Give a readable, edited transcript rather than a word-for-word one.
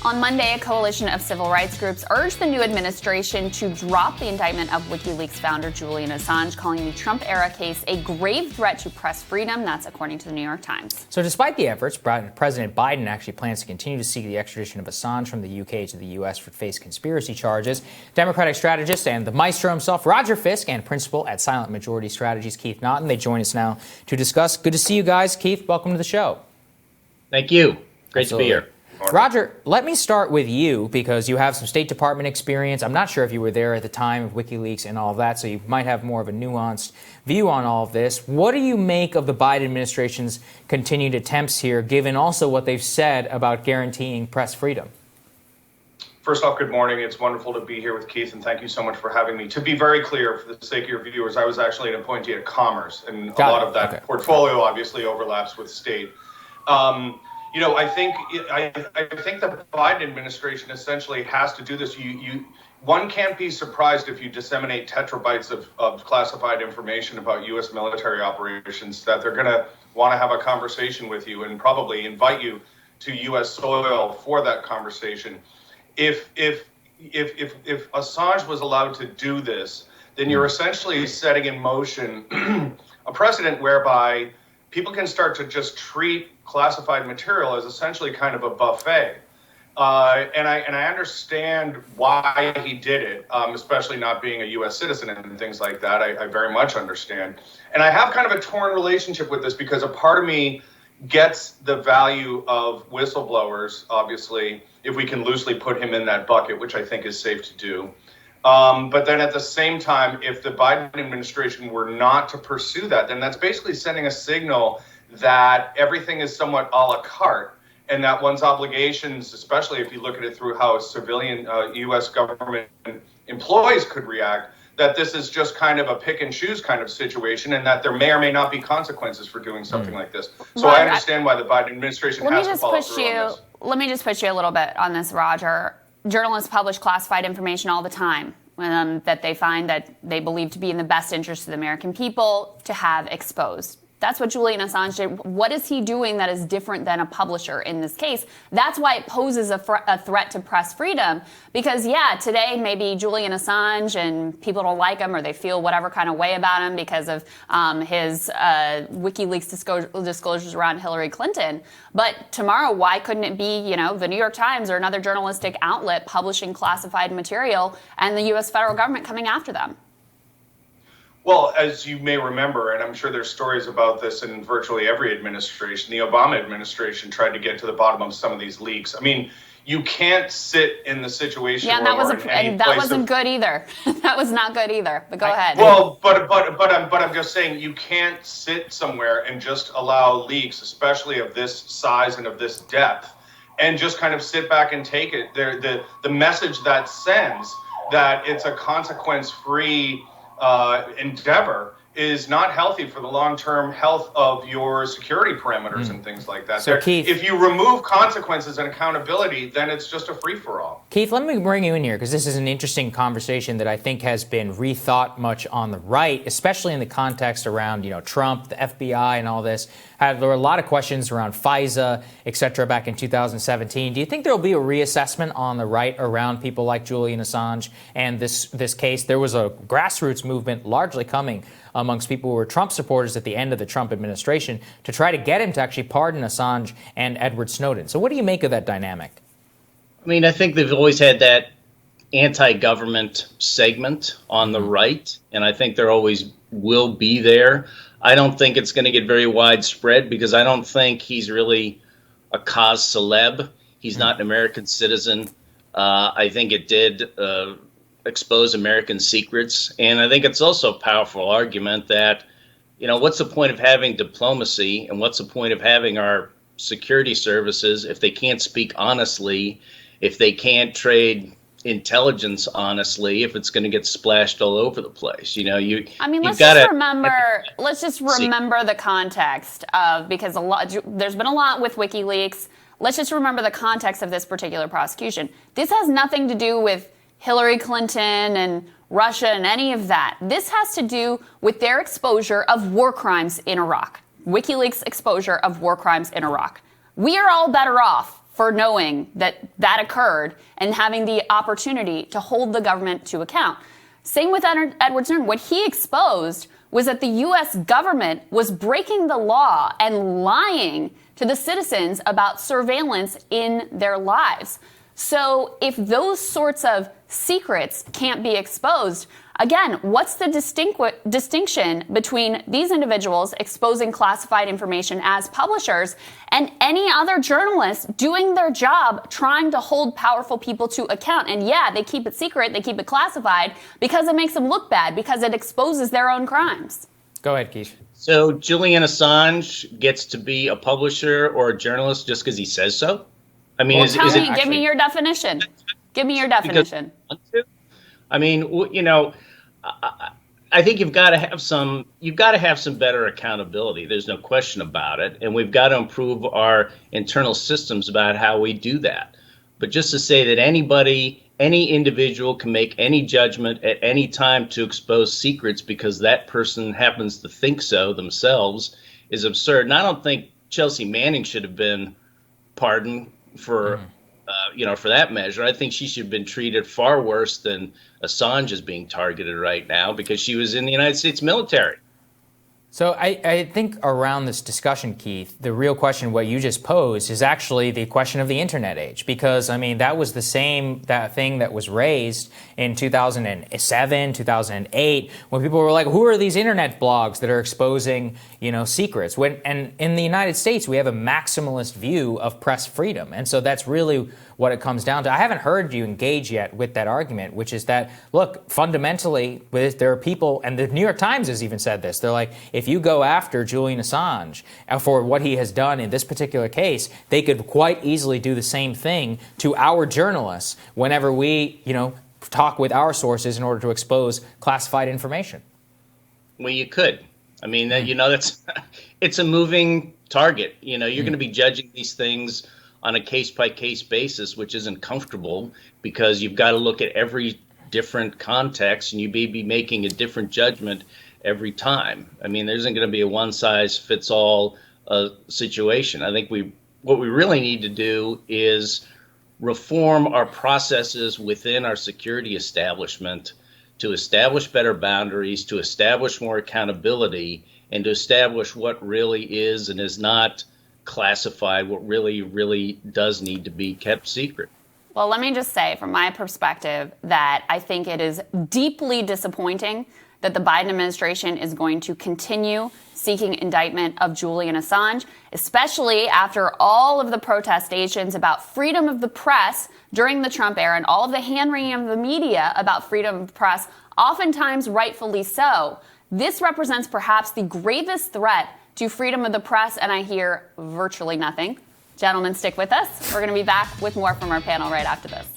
On Monday, a coalition of civil rights groups urged the new administration to drop the indictment of WikiLeaks founder Julian Assange, calling the Trump-era case a grave threat to press freedom. That's according to the New York Times. So despite the efforts, President Biden actually plans to continue to seek the extradition of Assange from the UK to the U.S. for face conspiracy charges. Democratic strategist and the maestro himself, Roger Fisk, and principal at Silent Majority Strategies, Keith Naughton, they join us now to discuss. Good to see you guys. Keith, welcome to the show. Thank you. Great Absolutely. to be here. Roger, let me start with you because you have some State Department experience. I'm not sure if you were there at the time of WikiLeaks and all of that, so you might have more of a nuanced view on all of this. What do you make of the Biden administration's continued attempts here, given also what they've said about guaranteeing press freedom? First off, good morning. It's wonderful to be here with Keith, and thank you so much for having me. To be very clear, for the sake of your viewers, I was actually an appointee at Commerce, and a lot of that portfolio obviously overlaps with State. I think the Biden administration essentially has to do this. One can't be surprised if you disseminate tetrabytes of classified information about U.S. military operations that they're going to want to have a conversation with you and probably invite you to U.S. soil for that conversation. If Assange was allowed to do this, then you're essentially setting in motion a precedent whereby people can start to just treat classified material as essentially kind of a buffet. And I understand why he did it, especially not being a U.S. citizen and things like that. I very much understand. And I have kind of a torn relationship with this because a part of me gets the value of whistleblowers, obviously, if we can loosely put him in that bucket, which I think is safe to do. But then at the same time, if the Biden administration were not to pursue that, then that's basically sending a signal that everything is somewhat a la carte and that one's obligations, especially if you look at it through how civilian U.S. government employees could react, that this is just kind of a pick and choose kind of situation and that there may or may not be consequences for doing something like this. So I understand why the Biden administration has to follow through on this. Let me just push you a little bit on this, Roger. Journalists publish classified information all the time that they find that they believe to be in the best interest of the American people to have exposed. That's what Julian Assange did. What is he doing that is different than a publisher in this case? That's why it poses a threat to press freedom. Because, today maybe Julian Assange and people don't like him or they feel whatever kind of way about him because of his WikiLeaks disclosures around Hillary Clinton. But tomorrow, why couldn't it be, the New York Times or another journalistic outlet publishing classified material and the U.S. federal government coming after them? Well, as you may remember, and I'm sure there's stories about this in virtually every administration, the Obama administration tried to get to the bottom of some of these leaks. I mean, you can't sit in the situation where that wasn't good either. That was not good either. But go ahead. Well, but I'm just saying you can't sit somewhere and just allow leaks, especially of this size and of this depth, and just kind of sit back and take it. The message that sends that it's a consequence-free endeavor is not healthy for the long-term health of your security parameters and things like that. So Keith, if you remove consequences and accountability, then it's just a free-for-all. Keith, let me bring you in here because this is an interesting conversation that I think has been rethought much on the right, especially in the context around, Trump, the FBI and all this. There were a lot of questions around FISA, et cetera, back in 2017. Do you think there will be a reassessment on the right around people like Julian Assange and this case? There was a grassroots movement largely coming amongst people who were Trump supporters at the end of the Trump administration to try to get him to actually pardon Assange and Edward Snowden. So what do you make of that dynamic? I mean, I think they've always had that anti-government segment on the right, and I think there always will be there. I don't think it's going to get very widespread because I don't think he's really a cause celeb. He's not an American citizen. I think it did expose American secrets. And I think it's also a powerful argument that, what's the point of having diplomacy and what's the point of having our security services if they can't speak honestly, if they can't trade intelligence honestly, if it's going to get splashed all over the place? Let's just remember the context of, because there's been a lot with WikiLeaks. Let's just remember the context of this particular prosecution. This has nothing to do with Hillary Clinton and Russia and any of that. This has to do with their exposure of war crimes in Iraq. WikiLeaks exposure of war crimes in Iraq. We are all better off for knowing that occurred and having the opportunity to hold the government to account. Same with Edward Snowden. What he exposed was that the U.S. government was breaking the law and lying to the citizens about surveillance in their lives. So if those sorts of secrets can't be exposed, again, what's the distinction between these individuals exposing classified information as publishers and any other journalists doing their job trying to hold powerful people to account? And yeah, they keep it secret, they keep it classified because it makes them look bad, because it exposes their own crimes. Go ahead, Keish. So Julian Assange gets to be a publisher or a journalist just because he says so? I mean, Well, give me your definition. Give me your definition. I mean, you know, I think you've got to have some better accountability. There's no question about it. And we've got to improve our internal systems about how we do that. But just to say that any individual can make any judgment at any time to expose secrets because that person happens to think so themselves is absurd. And I don't think Chelsea Manning should have been pardoned for for that measure. I think she should have been treated far worse than Assange is being targeted right now because she was in the United States military. So I think around this discussion, Keith, the real question, what you just posed, is actually the question of the internet age. Because, I mean, that was that thing that was raised in 2007, 2008, when people were like, who are these internet blogs that are exposing, secrets? And in the United States, we have a maximalist view of press freedom. And so that's really what it comes down to. I haven't heard you engage yet with that argument, which is that, look, fundamentally, there are people, and the New York Times has even said this, they're like, if you go after Julian Assange for what he has done in this particular case, they could quite easily do the same thing to our journalists whenever we, talk with our sources in order to expose classified information. Well, you could. I mean, it's a moving target. You're going to be judging these things on a case-by-case basis, which isn't comfortable because you've got to look at every different context and you may be making a different judgment every time. I mean, there isn't going to be a one-size-fits-all situation. I think what we really need to do is reform our processes within our security establishment to establish better boundaries, to establish more accountability, and to establish what really is and is not classified, what really does need to be kept secret. Well, let me just say from my perspective that I think it is deeply disappointing that the Biden administration is going to continue seeking indictment of Julian Assange, especially after all of the protestations about freedom of the press during the Trump era and all of the hand-wringing of the media about freedom of the press, oftentimes rightfully so. This represents perhaps the gravest threat to freedom of the press, and I hear virtually nothing. Gentlemen, stick with us. We're going to be back with more from our panel right after this.